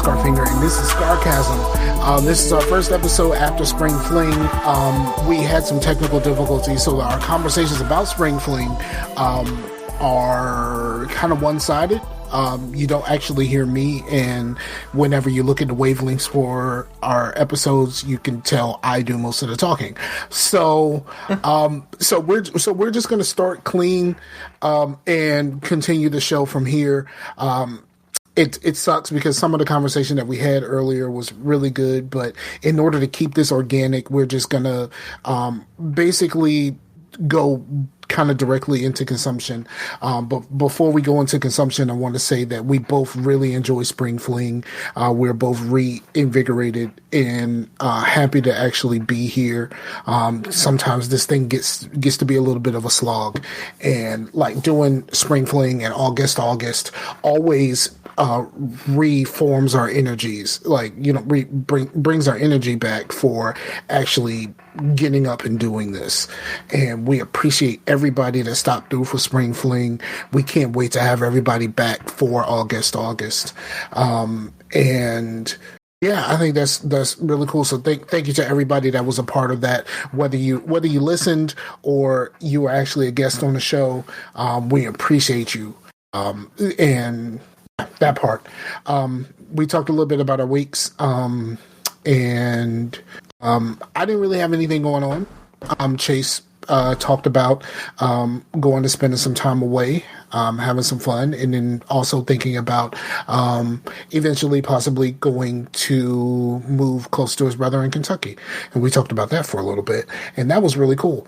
Scarfinger, and this is Scarcasm. This is our first episode after Spring Fling. We had some technical difficulties, so our conversations about Spring Fling are kind of one-sided. You don't actually hear me, and whenever you look at the wavelengths for our episodes, you can tell I do most of the talking. So we're just going to start clean and continue the show from here. It sucks because some of the conversation that we had earlier was really good, but in order to keep this organic, we're just going to basically go kind of directly into consumption. But before we go into consumption, I want to say that we both really enjoy Spring Fling. We're both reinvigorated and happy to actually be here. Sometimes this thing gets to be a little bit of a slog, and like doing Spring Fling and August always reforms our energies, like, you know, brings our energy back for actually getting up and doing this. And we appreciate everybody that stopped through for Spring Fling. We can't wait to have everybody back for August. And yeah, I think that's really cool. So thank you to everybody that was a part of that. Whether you listened or you were actually a guest on the show, we appreciate you. And that part. We talked a little bit about our weeks, and I didn't really have anything going on. Chase talked about going to spending some time away, having some fun, and then also thinking about eventually possibly going to move close to his brother in Kentucky. And we talked about that for a little bit, and that was really cool.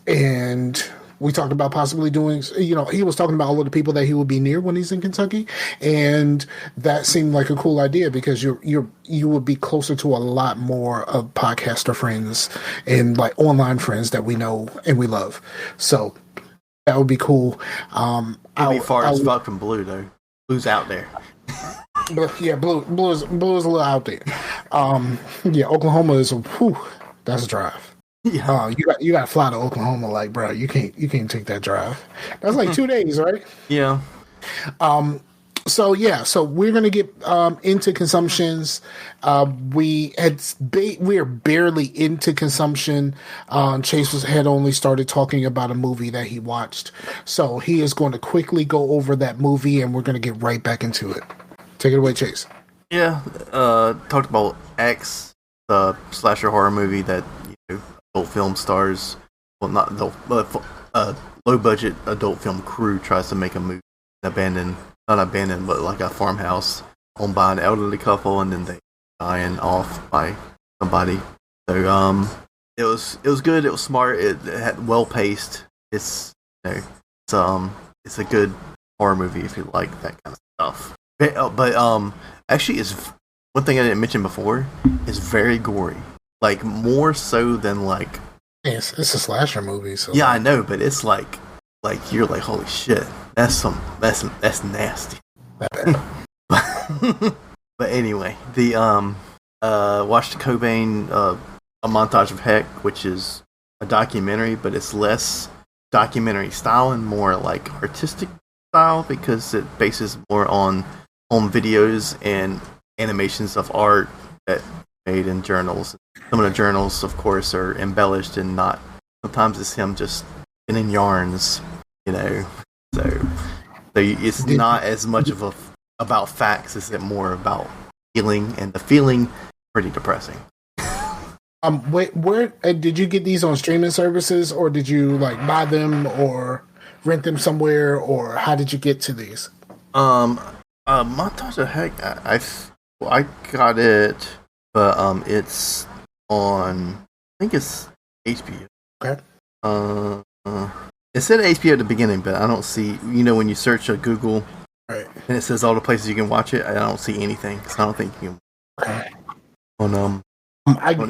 And we talked about possibly doing, you know, he was talking about all of the people that he would be near when he's in Kentucky, and that seemed like a cool idea because you would be closer to a lot more of podcaster friends and like online friends that we know and we love. So that would be cool. It'd be far as fuck from Blue though. Blue's out there. But yeah, Blue is a little out there. Yeah, Oklahoma is that's a drive. Yeah, you got to fly to Oklahoma, like, bro. You can't take that drive. That's like 2 days, right? Yeah. So we're gonna get into consumptions. We are barely into consumption. Chase had only started talking about a movie that he watched, so he is going to quickly go over that movie, and we're going to get right back into it. Take it away, Chase. Yeah. Talked about X, the slasher horror movie that adult film stars, well, not adult, but low budget adult film crew tries to make a movie, not abandoned, but like a farmhouse owned by an elderly couple, and then they dying off by somebody. So it was good. It was smart. It had well paced. It's it's a good horror movie if you like that kind of stuff. But actually, it's one thing I didn't mention before. Is very gory. Like, more so than, like... It's a slasher movie, so... Yeah, I know, but it's like you're like, holy shit, that's nasty. But anyway, the, watched Cobain, A Montage of Heck, which is a documentary, but it's less documentary style and more, like, artistic style, because it bases more on home videos and animations of art that made in journals. Some of the journals, of course, are embellished and not. Sometimes it's him just spinning yarns, you know. So it's not as much of about facts as it more about feeling, and the feeling pretty depressing. Where did you get these on streaming services, or did you like buy them or rent them somewhere, or how did you get to these? Montage of Heck, I got it. But it's on, I think it's HBO. Okay. It said HBO at the beginning, but I don't see, you know, when you search Google, right, and it says all the places you can watch it, I don't see anything. So I don't think you can. Okay. On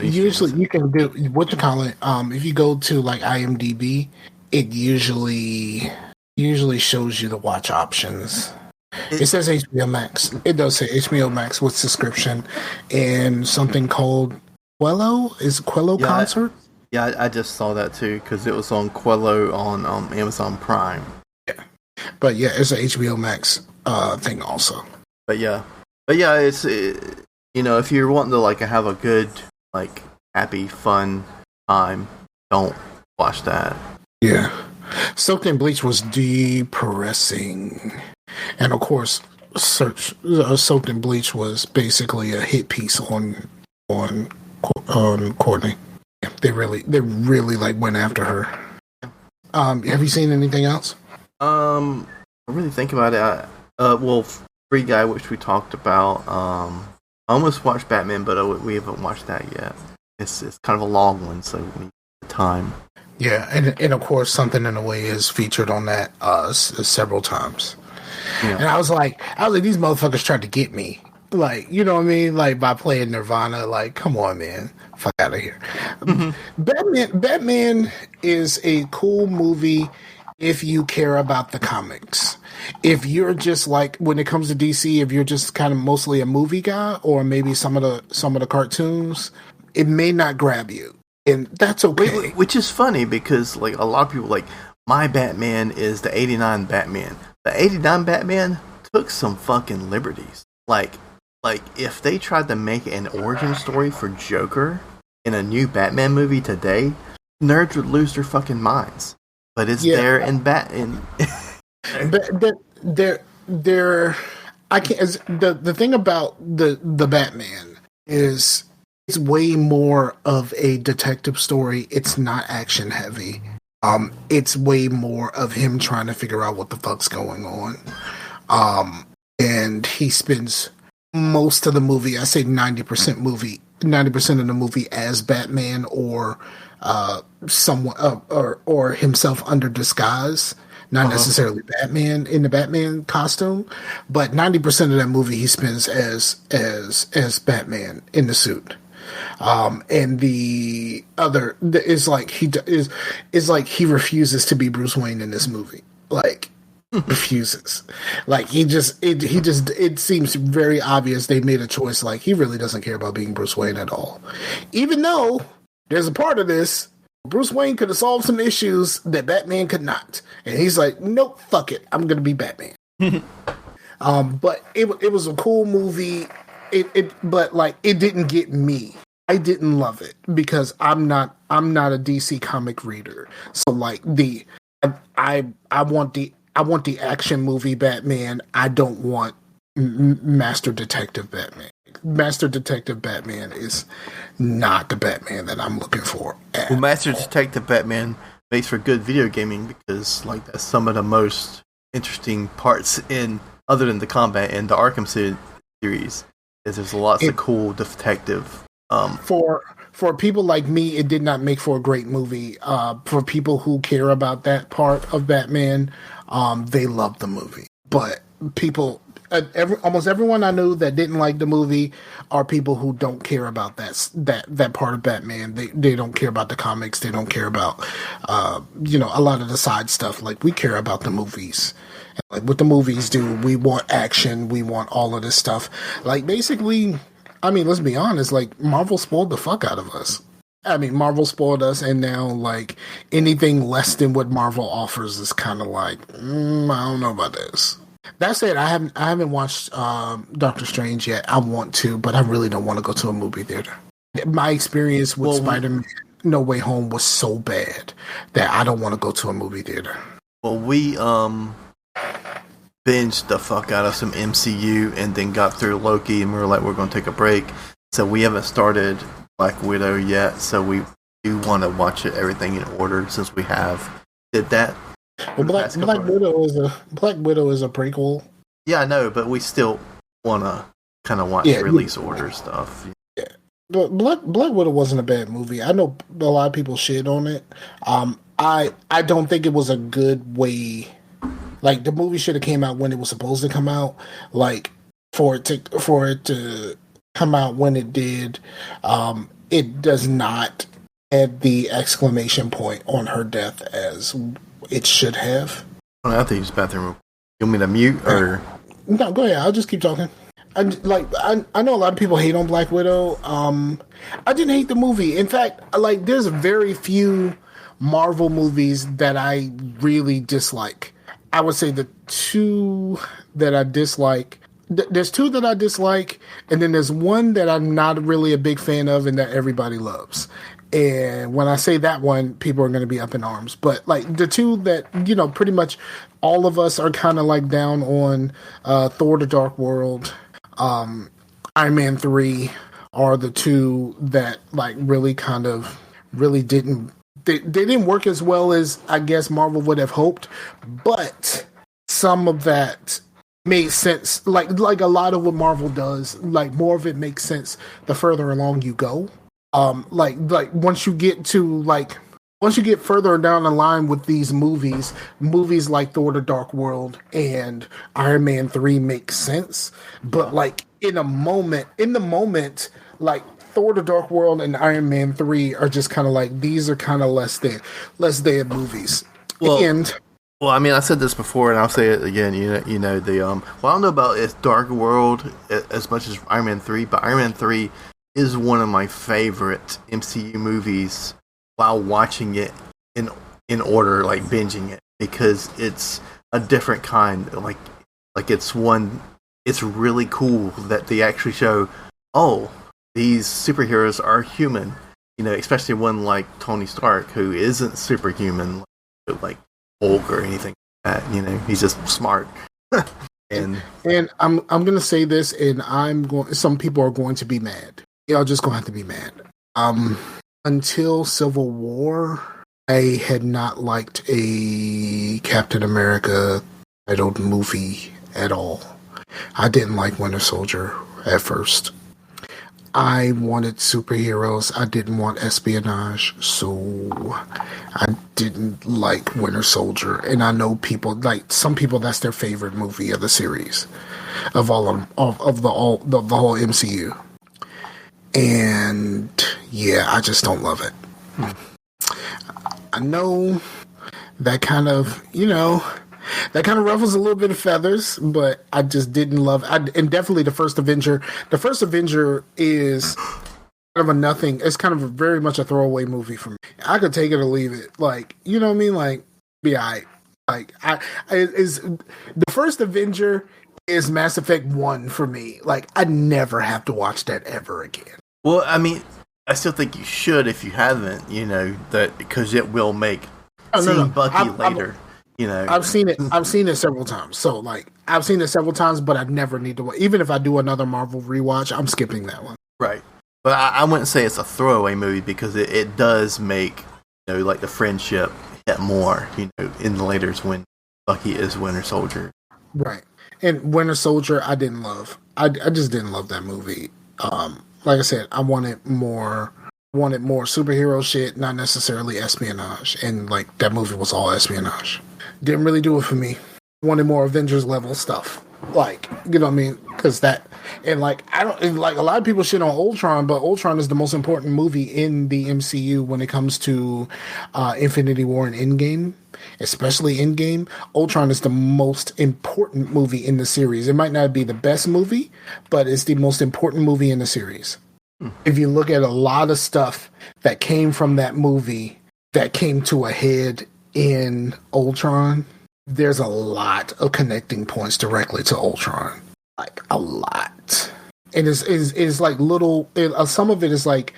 usually you can do what you call it. If you go to like IMDb, it usually shows you the watch options. It says HBO Max. It does say HBO Max with subscription, and something called Quello. Is Quello Concert? Yeah, I just saw that too because it was on Quello on Amazon Prime. Yeah, but yeah, it's an HBO Max thing also. But yeah, But yeah, if you're wanting to like have a good, like, happy, fun time, don't watch that. Yeah. Soaked in Bleach was depressing. And of course, Soaked in Bleach was basically a hit piece on Courtney. They really like went after her. Have you seen anything else? I really think about it. Free Guy, which we talked about. I almost watched Batman, but we haven't watched that yet. It's kind of a long one, so we need time. Yeah, and of course, Something in a Way is featured on that several times. Yeah. And I was like, these motherfuckers tried to get me. Like, you know what I mean? Like, by playing Nirvana, like, come on, man. Fuck out of here. Mm-hmm. Batman is a cool movie if you care about the comics. If you're just like, when it comes to DC, if you're just kind of mostly a movie guy or maybe some of the cartoons, it may not grab you. And that's okay. Which is funny because, like, a lot of people, like, my Batman is the 89 Batman. The 89 Batman took some fucking liberties. Like, if they tried to make an origin story for Joker in a new Batman movie today, nerds would lose their fucking minds. But it's there in I can't. The thing about the Batman is it's way more of a detective story. It's not action heavy. It's way more of him trying to figure out what the fuck's going on. And he spends most of the movie, I say 90% of the movie as Batman or someone or himself under disguise. Not necessarily Batman in the Batman costume, but 90% of that movie he spends as Batman in the suit. And the other is like he refuses to be Bruce Wayne in this movie. Like, refuses. Like, it seems very obvious they made a choice. Like, he really doesn't care about being Bruce Wayne at all. Even though there's a part of this, Bruce Wayne could have solved some issues that Batman could not. And he's like, nope, fuck it. I'm going to be Batman. But it was a cool movie. But like, it didn't get me. I didn't love it because I'm not a DC comic reader. So like I want the action movie Batman. I don't want Master Detective Batman. Master Detective Batman is not the Batman that I'm looking for. Well, Master Detective Batman makes for good video gaming because, like, that's some of the most interesting parts other than the combat in the Arkham series. Is there's lots of cool detective. For people like me, it did not make for a great movie. For people who care about that part of Batman, they love the movie. But people, almost everyone I knew that didn't like the movie are people who don't care about that part of Batman. They don't care about the comics. They don't care about a lot of the side stuff. Like, we care about the movies. Like, what the movies do, we want action. We want all of this stuff. Like, basically, I mean, let's be honest, like, Marvel spoiled the fuck out of us. I mean, Marvel spoiled us, and now, like, anything less than what Marvel offers is kind of like, I don't know about this. That said, I haven't watched Doctor Strange yet. I want to, but I really don't want to go to a movie theater. My experience with Spider-Man No Way Home was so bad that I don't want to go to a movie theater. Well, we binged the fuck out of some MCU and then got through Loki, and we were like, we're going to take a break. So we haven't started Black Widow yet, so we do want to watch everything in order since we did that. Well, Black Widow is a prequel. Yeah, I know, but we still want to kind of watch release order stuff. Yeah, but Black Widow wasn't a bad movie. I know a lot of people shit on it. I don't think it was a good way. Like, the movie should have came out when it was supposed to come out. Like, for it to come out when it did, it does not add the exclamation point on her death as it should have. I have to use the bathroom. You want me to mute or? No, go ahead. I'll just keep talking. I know a lot of people hate on Black Widow. I didn't hate the movie. In fact, like, there's very few Marvel movies that I really dislike. I would say the two that I dislike there's two that I dislike, and then there's one that I'm not really a big fan of, and that everybody loves. And when I say that one, people are going to be up in arms. But like the two that pretty much all of us are kind of like down on, Thor: The Dark World, Iron Man 3 are the two that like really kind of really didn't. They didn't work as well as I guess Marvel would have hoped, but some of that made sense. Like a lot of what Marvel does, like more of it makes sense the further along you go. Like once you get further down the line with these movies like Thor: The Dark World and Iron Man 3 make sense, but like in the moment, like Thor: The Dark World and Iron Man 3 are just kind of like, these are kind of less than movies. Well, I mean, I said this before, and I'll say it again. Well, I don't know about Dark World as much as Iron Man 3, but Iron Man 3 is one of my favorite MCU movies. While watching it in order, like binging it, because it's a different kind. Like it's really cool that they actually show, oh, these superheroes are human, especially one like Tony Stark, who isn't superhuman, like Hulk or anything like that. He's just smart. and I'm gonna say this, and some people are going to be mad. Y'all just gonna have to be mad. Until Civil War, I had not liked a Captain America titled movie at all. I didn't like Winter Soldier at first. I wanted superheroes. I didn't want espionage, so I didn't like Winter Soldier. And I know some people, that's their favorite movie of the series, of all of the whole MCU. And yeah, I just don't love it. I know that kind of ruffles a little bit of feathers, but I just didn't love it. And definitely the first Avenger. The first Avenger is kind of a nothing. It's kind of very much a throwaway movie for me. I could take it or leave it. Like, you know what I mean? Like, be alright. Like, the first Avenger is Mass Effect 1 for me. Like, I'd never have to watch that ever again. Well, I mean, I still think you should if you haven't, that because it will make Bucky later. I've seen it several times. So like, I've seen it several times, but I never need to. Even if I do another Marvel rewatch, I'm skipping that one. Right, but I wouldn't say it's a throwaway movie because it does make like the friendship hit more. In the laters when Bucky is Winter Soldier. Right, and Winter Soldier, I didn't love. I just didn't love that movie. Like I said, I wanted more superhero shit, not necessarily espionage. And like that movie was all espionage. Didn't really do it for me. Wanted more Avengers level stuff. Like, you know what I mean? Because that, and like, I don't, and like a lot of people shit on Ultron, but Ultron is the most important movie in the MCU when it comes to Infinity War and Endgame, especially Endgame. Ultron is the most important movie in the series. It might not be the best movie, but it's the most important movie in the series. If you look at a lot of stuff that came from that movie that came to a head in Ultron, there's a lot of connecting points directly to Ultron. Like, a lot. And it's like little, some of it is like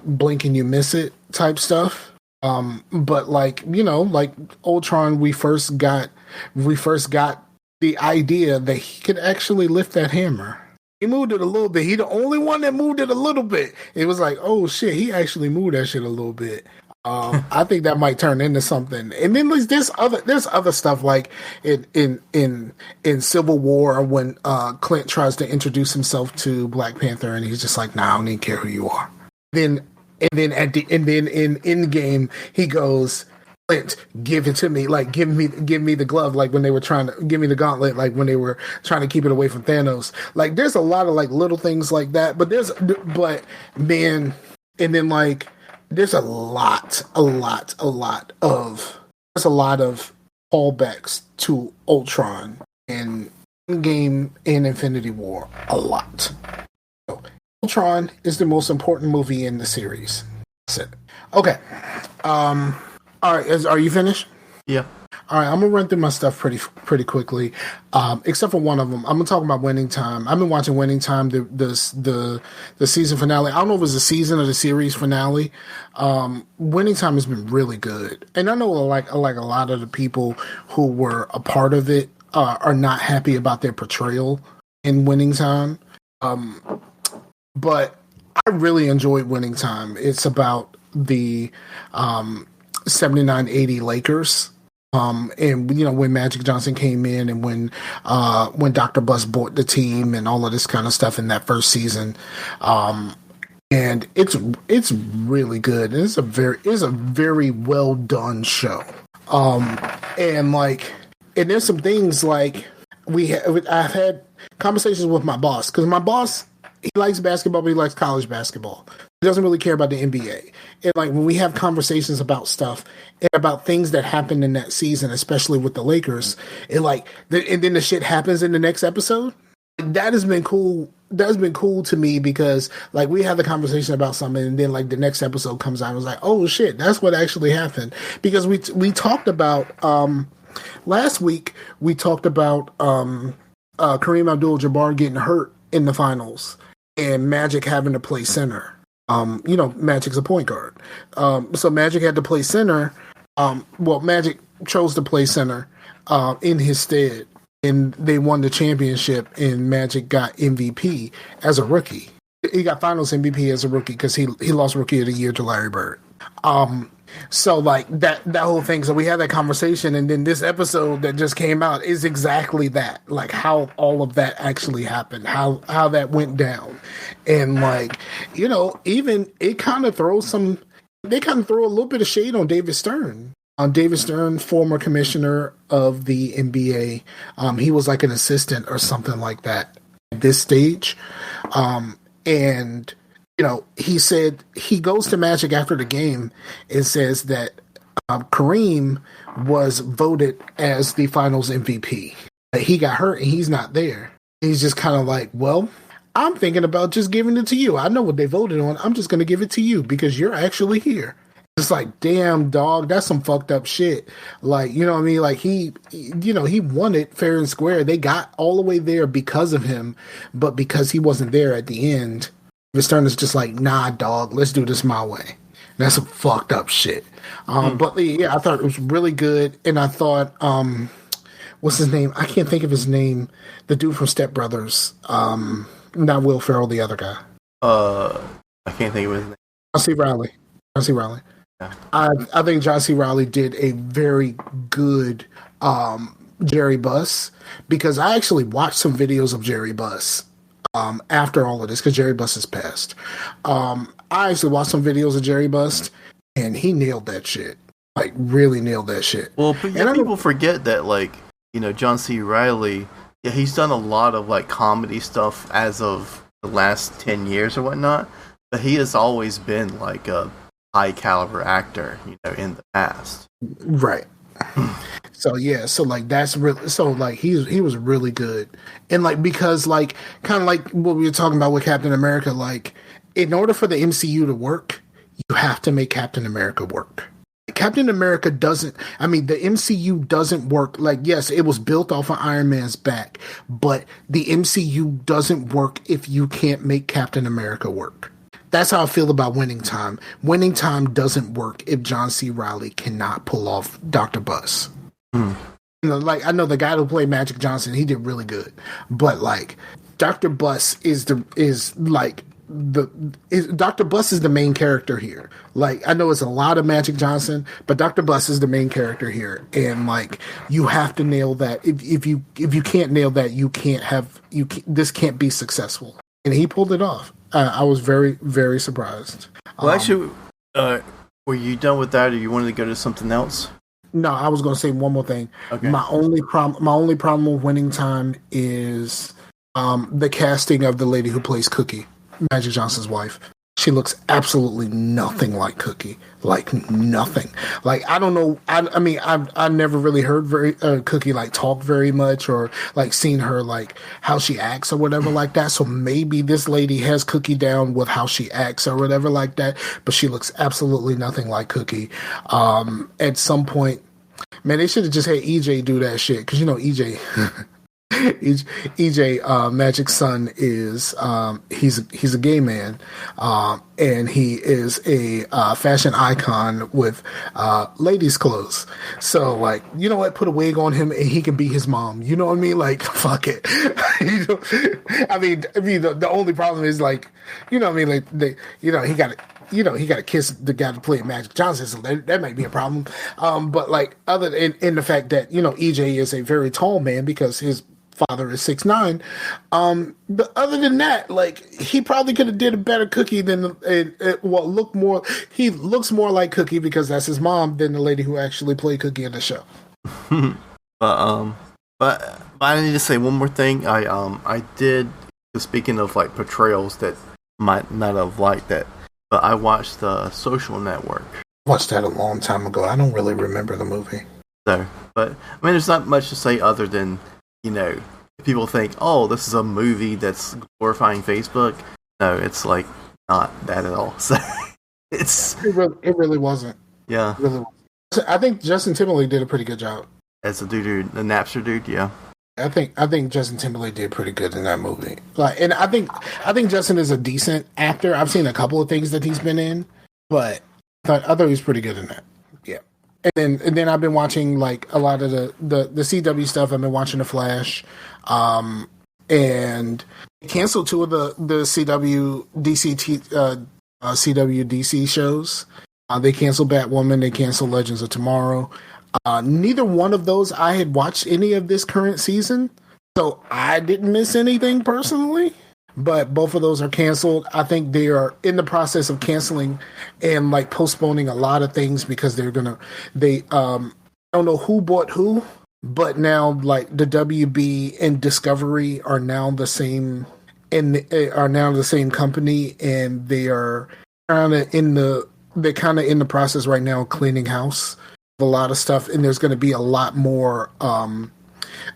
blink and you miss it type stuff. But like, like Ultron, we first got the idea that he could actually lift that hammer. He moved it a little bit. He the only one that moved it a little bit. It was like, oh shit, he actually moved that shit a little bit. I think that might turn into something. And then there's other stuff like in Civil War when Clint tries to introduce himself to Black Panther and he's just like, nah, I don't even care who you are. Then in Endgame he goes, Clint, give it to me, like give me the glove, like when they were trying to give me the gauntlet, like when they were trying to keep it away from Thanos. Like there's a lot of like little things like that, but there's a lot of callbacks to Ultron in Endgame and Infinity War. A lot. So, Ultron is the most important movie in the series. That's it. Okay. All right. Are you finished? Yeah. All right, I'm gonna run through my stuff pretty quickly, except for one of them. I'm gonna talk about Winning Time. I've been watching Winning Time, the season finale. I don't know if it was the season or the series finale. Winning Time has been really good, and I know like a lot of the people who were a part of it are not happy about their portrayal in Winning Time. But I really enjoyed Winning Time. It's about the 79-80 Lakers. And when Magic Johnson came in, and when Dr. Buss bought the team, and all of this kind of stuff in that first season, and it's really good. It's a very well done show. And there's some things like I've had conversations with my boss, because my boss, he likes basketball, but he likes college basketball. He doesn't really care about the NBA. And when we have conversations about stuff and about things that happened in that season, especially with the Lakers, and then the shit happens in the next episode. That has been cool. That's been cool to me, because we had the conversation about something, and then the next episode comes out, I was like, oh shit, that's what actually happened. Because we talked about last week, we talked about Kareem Abdul-Jabbar getting hurt in the finals, and Magic having to play center. Magic's a point guard. So Magic had to play center. Magic chose to play center in his stead, and they won the championship, and Magic got MVP as a rookie. He got finals MVP as a rookie because he lost Rookie of the Year to Larry Bird. So that whole thing. So we had that conversation, and then this episode that just came out is exactly that. How all of that actually happened, how that went down, and even it kind of throws they kind of throw a little bit of shade on David Stern. David Stern, former commissioner of the NBA, he was an assistant or something like that at this stage, and. He said he goes to Magic after the game and says that Kareem was voted as the finals MVP. He got hurt and he's not there. He's just kind of well, I'm thinking about just giving it to you. I know what they voted on. I'm just going to give it to you because you're actually here. It's damn, dog, that's some fucked up shit. You know what I mean? He won it fair and square. They got all the way there because of him, but because he wasn't there at the end, Stern is just nah, dog, let's do this my way. That's some fucked up shit. But yeah, I thought it was really good. And I thought, what's his name? I can't think of his name. The dude from Step Brothers. Not Will Ferrell, the other guy. I can't think of his name. John C. Reilly. Yeah. I think John C. Reilly did a very good Jerry Buss, because I actually watched some videos of Jerry Buss after all of this, because Jerry Buss has passed. I actually watched some videos of Jerry Buss, and he nailed that shit. Really nailed that shit. Well, people forget that, John C. Reilly, he's done a lot of, comedy stuff as of the last 10 years or whatnot, but he has always been, a high-caliber actor, in the past. Right. So yeah, that's really, he was really good, and because kind of what we were talking about with Captain America, in order for the MCU to work, you have to make Captain America work. Captain America doesn't. I mean, the MCU doesn't work. Yes, it was built off of Iron Man's back, but the MCU doesn't work if you can't make Captain America work. That's how I feel about Winning Time. Winning Time doesn't work if John C. Reilly cannot pull off Dr. Buss. I know the guy who played Magic Johnson, he did really good, but Dr. Buss Dr. Buss is the main character here. I know it's a lot of Magic Johnson, but Dr. Buss is the main character here, and you have to nail that. If you can't nail that, this can't be successful. And he pulled it off. I was very, very surprised. Well, actually, were you done with that, or you wanted to go to something else? No, I was going to say one more thing. Okay. My only problem with Winning Time is the casting of the lady who plays Cookie, Magic Johnson's wife. She looks absolutely nothing like Cookie. Nothing. I don't know. I mean, I've never really heard Cookie talk very much, or seen her how she acts or whatever like that. So maybe this lady has Cookie down with how she acts or whatever like that. But she looks absolutely nothing like Cookie. At some point, Man, they should have just had EJ do that shit because EJ. EJ Magic's son is he's a gay man, and he is a fashion icon with ladies' clothes. So like, you know what? Put a wig on him and he can be his mom. You know what I mean? Like, fuck it. I mean, the only problem is like, you know what I mean? Like he got it. He got to kiss the guy to play Magic Johnson, so that might be a problem. But like, other than in the fact that EJ is a very tall man because his father is 6'9". But other than that, like, he probably could have did a better Cookie than he looks more like Cookie because that's his mom than the lady who actually played Cookie in the show. But I need to say one more thing. I did, speaking of like portrayals that might not have liked that, but I watched The Social Network. Watched that a long time ago. I don't really remember the movie. So, but I mean, there's not much to say other than, people think, oh, this is a movie that's glorifying Facebook. No, it's like not that at all. So it really wasn't. Yeah, it really wasn't. I think Justin Timberlake did a pretty good job as the Napster dude. Yeah, I think Justin Timberlake did pretty good in that movie. Like, and I think Justin is a decent actor. I've seen a couple of things that he's been in, but I thought he was pretty good in that. Yeah. And then I've been watching like a lot of the CW stuff. I've been watching The Flash, and canceled two of the CW DC shows. They canceled Batwoman. They canceled Legends of Tomorrow. Neither one of those I had watched any of this current season, so I didn't miss anything personally. But both of those are canceled. I think they are in the process of canceling and like postponing a lot of things because I don't know who bought who, but now like the WB and Discovery are now the same company, and they are kind of in the process right now of cleaning house a lot of stuff, and there's going to be a lot more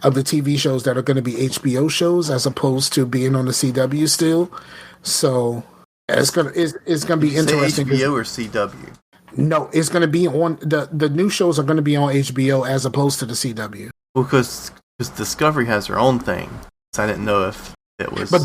of the TV shows that are going to be HBO shows as opposed to being on the CW still. So it's gonna be interesting. HBO or CW? No, it's going to be on the new shows are going to be on HBO as opposed to the CW. Well, because Discovery has their own thing, so I didn't know if it was. But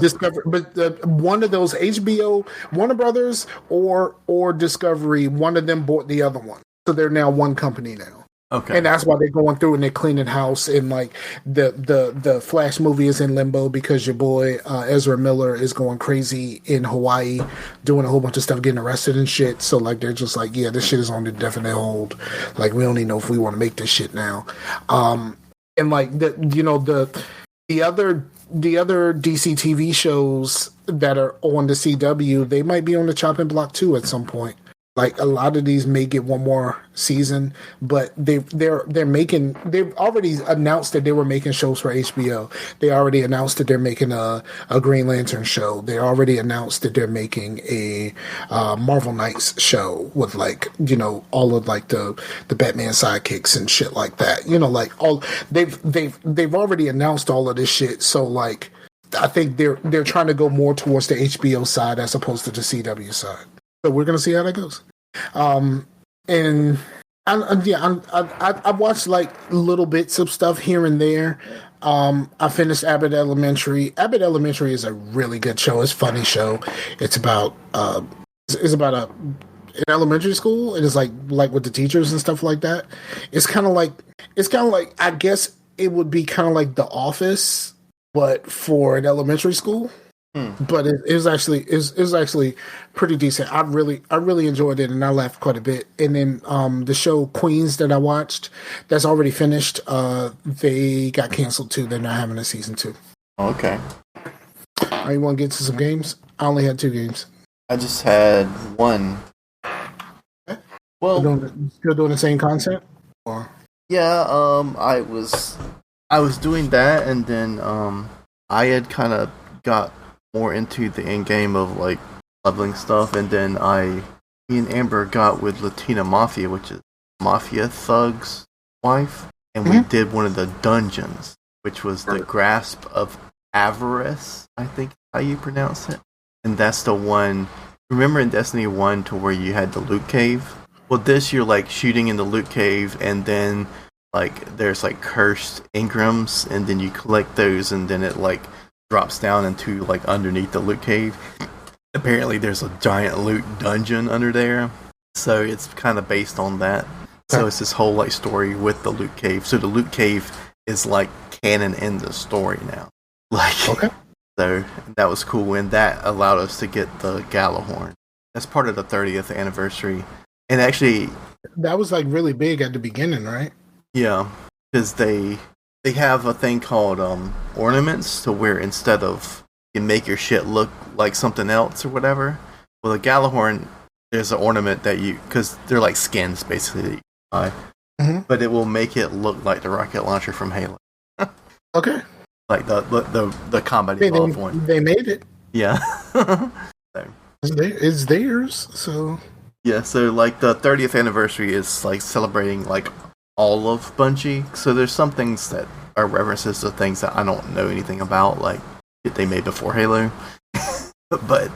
one of those HBO, Warner Brothers or Discovery, one of them bought the other one. So they're now one company now. Okay. And that's why they're going through and they're cleaning house, and like the Flash movie is in limbo because your boy Ezra Miller is going crazy in Hawaii doing a whole bunch of stuff, getting arrested and shit. So like they're just like, yeah, this shit is on the definite hold. Like, we don't even know if we want to make this shit now. And like the other DC TV shows that are on the CW, they might be on the chopping block too at some point. Like, a lot of these may get one more season, but they've already announced that they were making shows for HBO. They already announced that they're making a Green Lantern show. They already announced that they're making a Marvel Knights show with like, all of like the Batman sidekicks and shit like that. Like all they've already announced all of this shit. So like, I think they're trying to go more towards the HBO side as opposed to the CW side. So we're gonna see how that goes. And I've watched like little bits of stuff here and there. I finished Abbott Elementary. Abbott Elementary is a really good show. It's a funny show. It's about an elementary school. It is like with the teachers and stuff like that. It's kind of like I guess it would be kind of like The Office, but for an elementary school. But it was actually pretty decent. I really enjoyed it, and I laughed quite a bit. And then the show Queens that I watched, that's already finished. They got canceled too. They're not having a season 2. Okay. You want to get to some games? I only had 2 games. I just had 1. Okay. Well, still doing the same content? Or? Yeah. I was doing that, and then I had kind of got more into the end game of like leveling stuff, and then me and Amber got with Latina Mafia, which is Mafia Thug's wife, and we did one of the dungeons, which was the Grasp of Avarice, I think is how you pronounce it. And that's the one, remember in Destiny 1 to where you had the loot cave? Well, this you're like shooting in the loot cave, and then like there's like cursed engrams, and then you collect those, and then it like drops down into like underneath the loot cave. Apparently, there's a giant loot dungeon under there, so it's kind of based on that. So it's this whole like story with the loot cave. So the loot cave is like canon in the story now. Like, okay. So that was cool, and that allowed us to get the Galahorn. That's part of the 30th anniversary, and actually, that was like really big at the beginning, right? Yeah, because they have a thing called ornaments, to where instead of you can make your shit look like something else or whatever. Well, the Galahorn, there's an ornament that because they're like skins basically that you buy, but it will make it look like the rocket launcher from Halo. Okay. Like the combat evolved one. They made it. Yeah. So. It's theirs, so. Yeah, so like the 30th anniversary is like celebrating like all of Bungie. So there's some things that are references to things that I don't know anything about, like that they made before Halo. But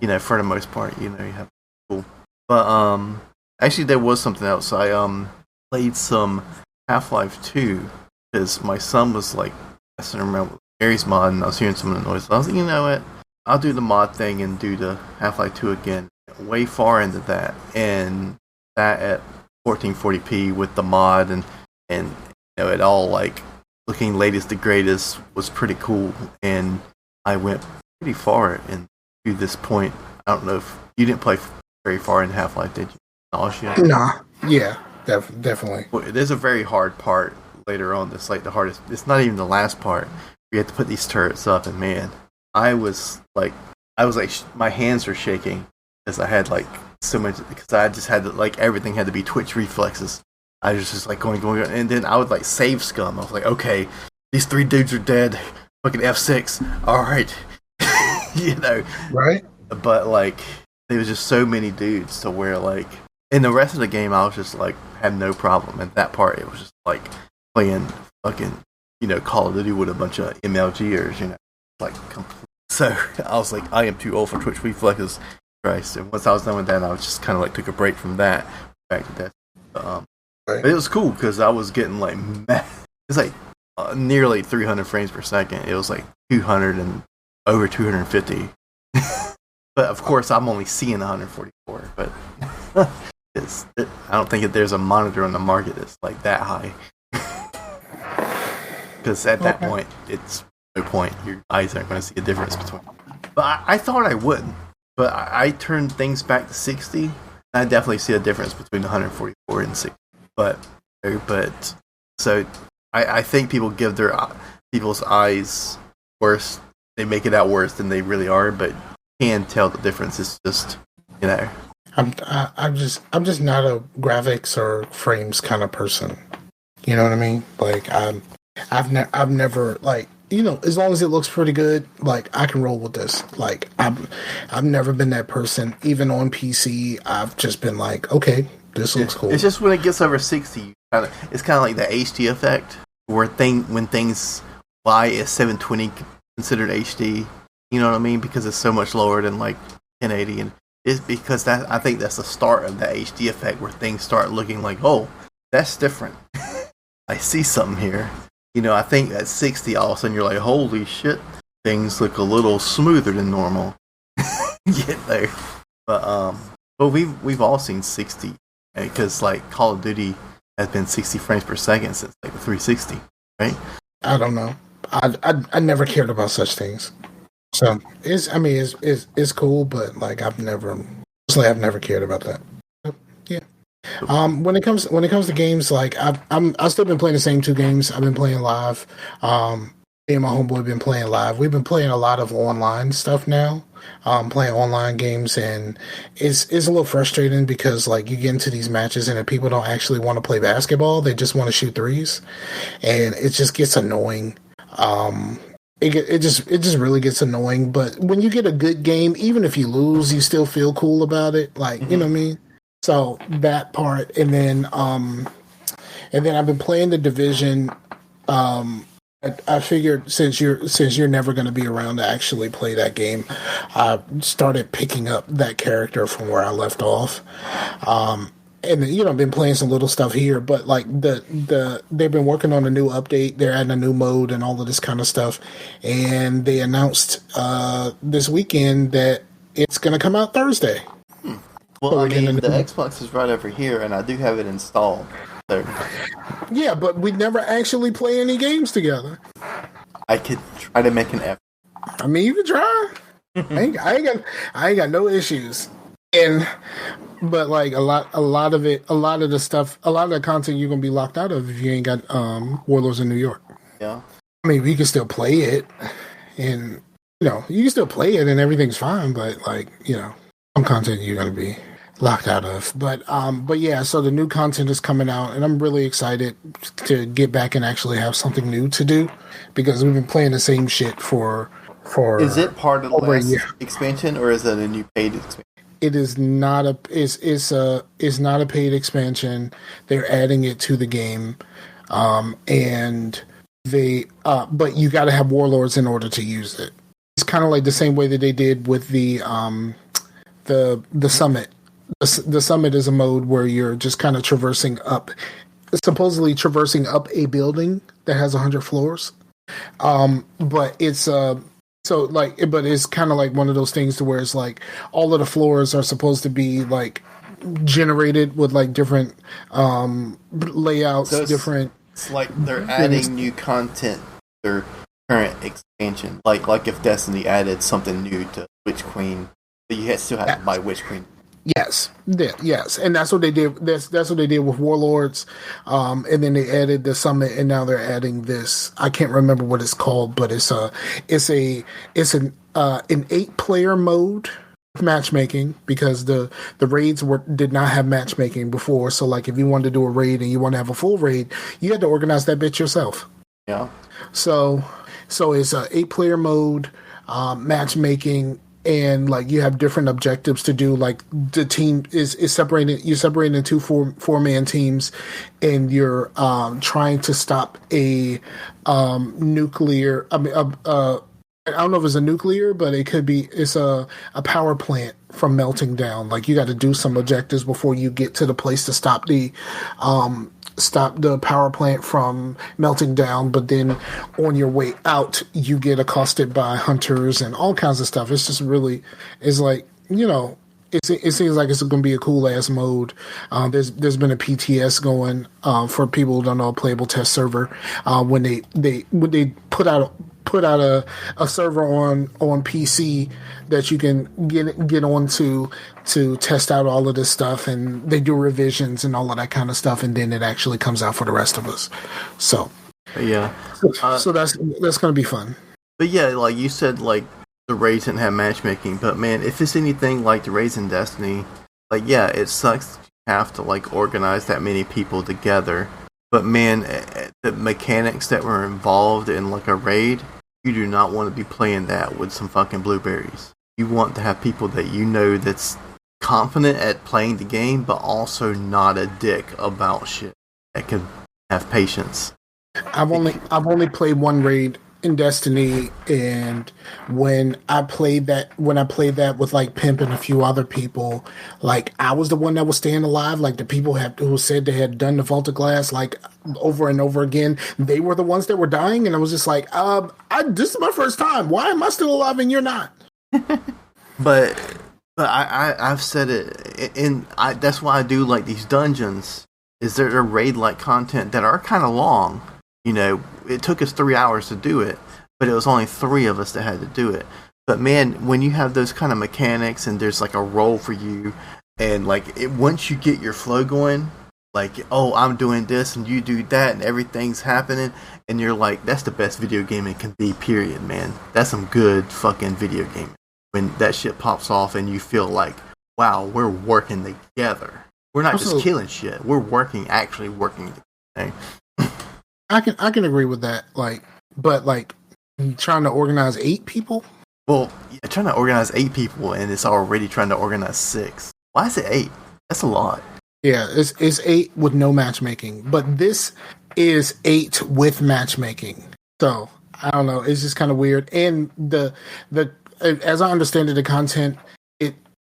you know, for the most part, you know, you have cool. But actually, there was something else. I played some Half-Life 2 because my son was like messing around with Gary's mod, and I was hearing some of the noise. So I was like, you know what? I'll do the mod thing and do the Half-Life 2 again. Way far into that, and that at 1440p with the mod, and you know, it all like looking latest to greatest was pretty cool. And I went pretty far and to this point. I don't know if you didn't play very far in Half-Life, did you? Nausea? Nah, yeah, definitely. Well, there's a very hard part later on. That's like the hardest. It's not even the last part. We had to put these turrets up, and man, I was like, my hands were shaking. Because I had like so much, because I just had to, like, everything had to be twitch reflexes. I was just like going, and then I would like save scum. I was like, okay, these 3 dudes are dead. Fucking F6. All right, you know, right? But like, there was just so many dudes to where like, in the rest of the game, I was just like had no problem. And that part, it was just like playing fucking, you know, Call of Duty with a bunch of MLGers, you know, like. So I was like, I am too old for twitch reflexes. Christ. And once I was done with that, I was just kind of like took a break from that, back to that. But it was cool because I was getting like it's like nearly 300 frames per second. It was like 200 and over 250. But of course, I'm only seeing 144. But I don't think that there's a monitor on the market that's like that high. Because at that point, it's no point. Your eyes aren't going to see a difference between. But I thought I would. But I turned things back to 60. I definitely see a difference between 144 and 60. But so I think people give their people's eyes worse. They make it out worse than they really are. But you can tell the difference. It's just, you know. I'm just not a graphics or frames kind of person. You know what I mean? Like I've never like. You know, as long as it looks pretty good, like I can roll with this. Like I've never been that person. Even on PC, I've just been like, okay, this looks cool. It's just when it gets over 60, it's kind of like the HD effect, where when things fly is 720 considered HD. You know what I mean? Because it's so much lower than like 1080, and it's because that I think that's the start of the HD effect, where things start looking like, oh, that's different. I see something here. You know, I think at 60, all of a sudden you're like, holy shit, things look a little smoother than normal. Get there. But we've all seen 60, because like Call of Duty has been 60 frames per second since like the 360, right? I don't know. I never cared about such things. So it's cool, but like I've never cared about that. Yeah. When it comes to games, like I've still been playing the same 2 games. I've been playing live. Me and my homeboy have been playing live. We've been playing a lot of online stuff now. Playing online games, and it's a little frustrating because like you get into these matches and if people don't actually want to play basketball, they just want to shoot threes, and it just gets annoying. It just really gets annoying. But when you get a good game, even if you lose, you still feel cool about it. Like, you know what I mean? So that part, and then I've been playing the Division. I figured since you're never going to be around to actually play that game, I started picking up that character from where I left off. and been playing some little stuff here, but like they've been working on a new update. They're adding a new mode and all of this kind of stuff, and they announced this weekend that it's going to come out Thursday. Well, so I mean, the Xbox is right over here, and I do have it installed. So. Yeah, but we never actually play any games together. I could try to make an effort. I mean, you can try. I ain't got no issues. But like a lot of the content you're gonna be locked out of if you ain't got Warlords in New York. Yeah. I mean, we can still play it, and you can still play it, and everything's fine. But like some content you're gonna be locked out of. But yeah. So the new content is coming out, and I'm really excited to get back and actually have something new to do because we've been playing the same shit for. Is it part of the last expansion, or is it a new paid expansion? It is not it's not a paid expansion. They're adding it to the game, and they but you got to have Warlords in order to use it. It's kind of like the same way that they did with the Summit. The Summit is a mode where you're just kind of supposedly traversing up a building that has 100 floors, but it's but it's kind of like one of those things to where it's like all of the floors are supposed to be like generated with like different layouts, so different. It's like they're adding new content to their current expansion. Like if Destiny added something new to Witch Queen, but you still have to buy Witch Queen. Yes, yes, and that's what they did. That's what they did with Warlords, and then they added the Summit, and now they're adding this. I can't remember what it's called, but it's an 8-player mode matchmaking because the raids did not have matchmaking before. So like if you wanted to do a raid and you want to have a full raid, you had to organize that bitch yourself. Yeah. So it's a 8-player mode matchmaking. And like you have different objectives to do. Like the team is separated. You're separated into four-man teams, and you're trying to stop a nuclear. I don't know if it's a nuclear, but it could be. It's a power plant from melting down. Like you got to do some objectives before you get to the place to stop the power plant from melting down, but then on your way out, you get accosted by hunters and all kinds of stuff. It's just really, it's like, it seems like it's going to be a cool ass mode. There's been a PTS going for people who don't know, a playable test server when they put out a server on PC that you can get onto to test out all of this stuff, and they do revisions and all of that kind of stuff, and then it actually comes out for the rest of us. So yeah, so that's going to be fun. But yeah, like you said, like the raids didn't have matchmaking, but man, if it's anything like the raids in Destiny, like yeah, it sucks to have to like organize that many people together. But man, the mechanics that were involved in like a raid, you do not want to be playing that with some fucking blueberries. You want to have people that that's confident at playing the game, but also not a dick about shit. That can have patience. I've only played one raid in Destiny, and when I played that with like Pimp and a few other people, like I was the one that was staying alive. Like the people who said they had done the Vault of Glass like over and over again, they were the ones that were dying, and I was just like, this is my first time. Why am I still alive and you're not? But I've said it, and that's why I do like these dungeons. Is there a raid like content that are kind of long? It took us 3 hours to do it, but it was only 3 of us that had to do it. But man, when you have those kind of mechanics and there's like a role for you, and like once you get your flow going, like, oh, I'm doing this and you do that and everything's happening, and you're like, that's the best video game it can be, period, man. That's some good fucking video game. When that shit pops off and you feel like, wow, we're working together. We're not just killing shit. We're actually working together. I can agree with that. But trying to organize 8 people. Well, yeah, trying to organize 8 people, and it's already trying to organize 6. Why is it 8? That's a lot. Yeah, it's 8 with no matchmaking, but this is 8 with matchmaking. So I don't know. It's just kind of weird. And the as I understand it, the content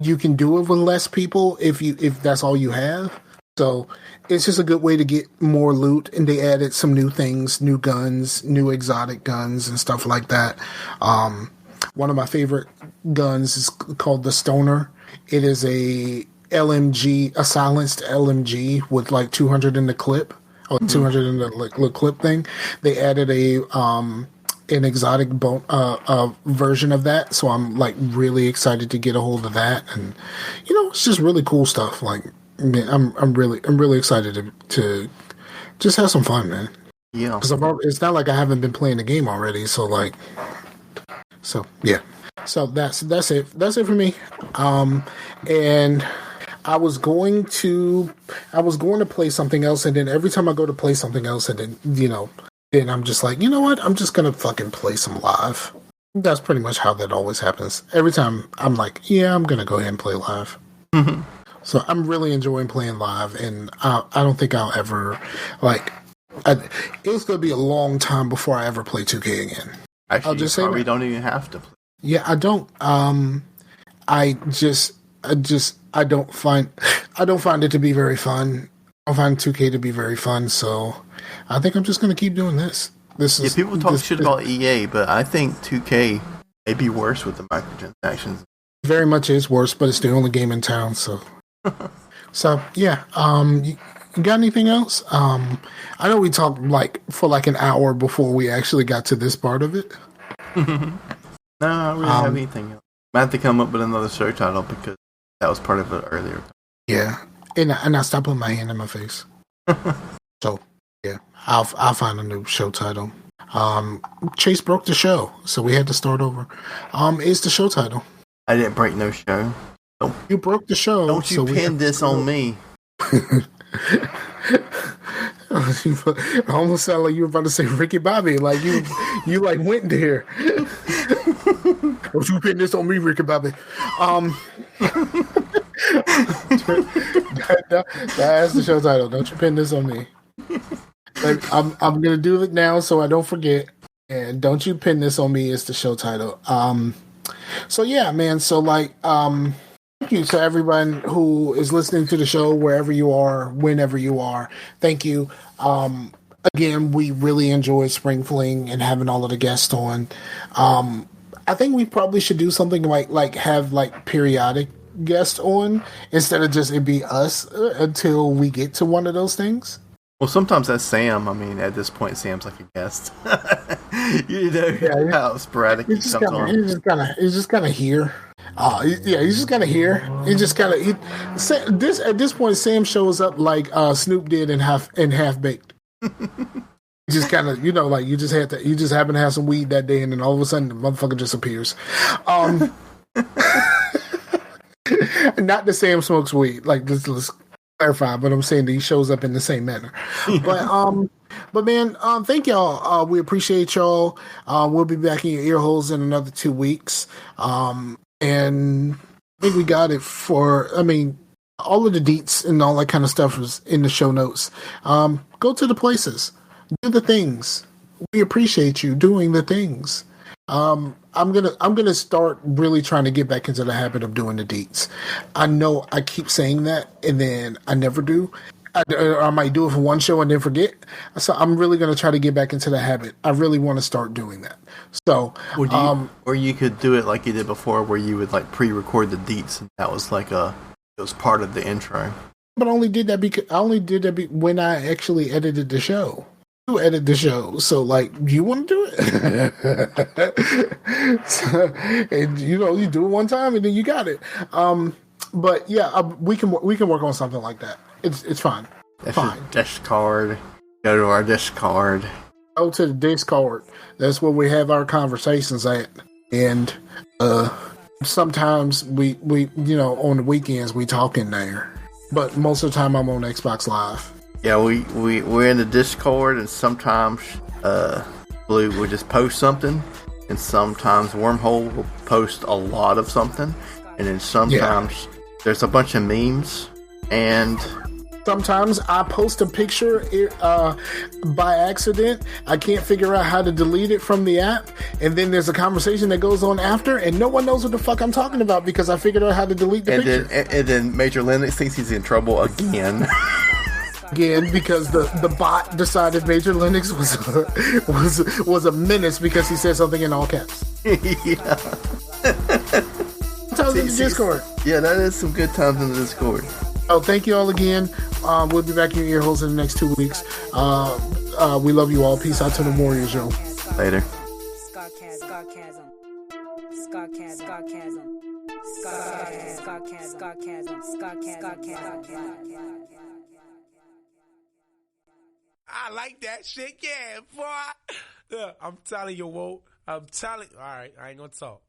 you can do it with less people if that's all you have. So it's just a good way to get more loot, and they added some new things, new guns, new exotic guns, and stuff like that. One of my favorite guns is called the Stoner. It is a LMG, a silenced LMG with like 200 in the clip, or 200 in the little clip thing. They added an exotic version of that, so I'm like really excited to get a hold of that, and it's just really cool stuff. Like, man, I'm really excited to just have some fun, man. Yeah, because it's not like I haven't been playing the game already, so yeah. So that's it. That's it for me. And I was going to play something else, and then every time I go to play something else, and then then I'm just like, you know what? I'm just gonna fucking play some live. That's pretty much how that always happens. Every time I'm like, yeah, I'm gonna go ahead and play live. Mm-hmm. So I'm really enjoying playing live, and I don't think I'll ever it's gonna be a long time before I ever play 2K again. Actually, I'll just say we don't even have to play. Yeah, I don't. I don't find it to be very fun. I don't find 2K to be very fun, so I think I'm just going to keep doing this. People talk shit about EA, but I think 2K may be worse with the microtransactions. Very much is worse, but it's the only game in town, so. So yeah. You got anything else? I know we talked for an hour before we actually got to this part of it. No, I don't really have anything else. I have to come up with another show title because that was part of it earlier. Yeah, and I stopped putting my hand in my face. So yeah, I'll find a new show title. Chase broke the show, so we had to start over. Is the show title? I didn't break no show. Nope. You broke the show. Don't you pin this on me? I almost sound like you were about to say Ricky Bobby. Like you like went there. Don't you pin this on me, Ricky Bobby? That's the show title. Don't you pin this on me? I'm gonna do it now so I don't forget. And don't you pin this on me is the show title. So yeah, man. So thank you to everyone who is listening to the show, wherever you are, whenever you are. Thank you. Again, we really enjoy Spring Fling and having all of the guests on. I think we probably should do something like have periodic guests on instead of just it be us until we get to one of those things. Well, sometimes that's Sam. I mean, at this point, Sam's like a guest. How sporadic he comes on. He's just kind of here. He's just kind of here. At this point, Sam shows up like Snoop did in Half Baked. Just kind of, you just happen to have some weed that day, and then all of a sudden, the motherfucker just appears. Not that Sam smokes weed. Let's clarify, but I'm saying that he shows up in the same manner. But man, thank y'all. We appreciate y'all. We'll be back in your ear holes in another 2 weeks. And I think we got it all of the deets and all that kind of stuff is in the show notes. Go to the places. Do the things. We appreciate you doing the things. I'm gonna start really trying to get back into the habit of doing the deets. I know I keep saying that and then I never do. I might do it for one show and then forget. So I'm really gonna try to get back into the habit. I really want to start doing that. So, or you could do it like you did before, where you would pre-record the deets, and that was it was part of the intro. But I only did that when I actually edited the show. You edit the show, so you want to do it? And you do it one time and then you got it. But yeah, we can work on something like that. It's fine. That's fine. Discord. Go to our Discord. Go to the Discord. That's where we have our conversations at. And sometimes we on the weekends we talk in there. But most of the time I'm on Xbox Live. Yeah, we're in the Discord, and sometimes Blue will just post something, and sometimes Wormhole will post a lot of something, and then sometimes there's a bunch of memes, and Sometimes I post a picture by accident. I can't figure out how to delete it from the app. And then there's a conversation that goes on after, and no one knows what the fuck I'm talking about because I figured out how to delete the picture. And then Major Linux thinks he's in trouble again. Again, because the bot decided Major Linux was a menace because he said something in all caps. Yeah. Times in the Discord. Yeah, that is some good times in the Discord. Oh, thank you all again. We'll be back in your ear holes in the next 2 weeks. We love you all. Peace out to the Warriors, yo. Later. I like that shit, yeah, boy. Look, I'm telling you, Whoa. I'm telling. All right, I ain't gonna talk.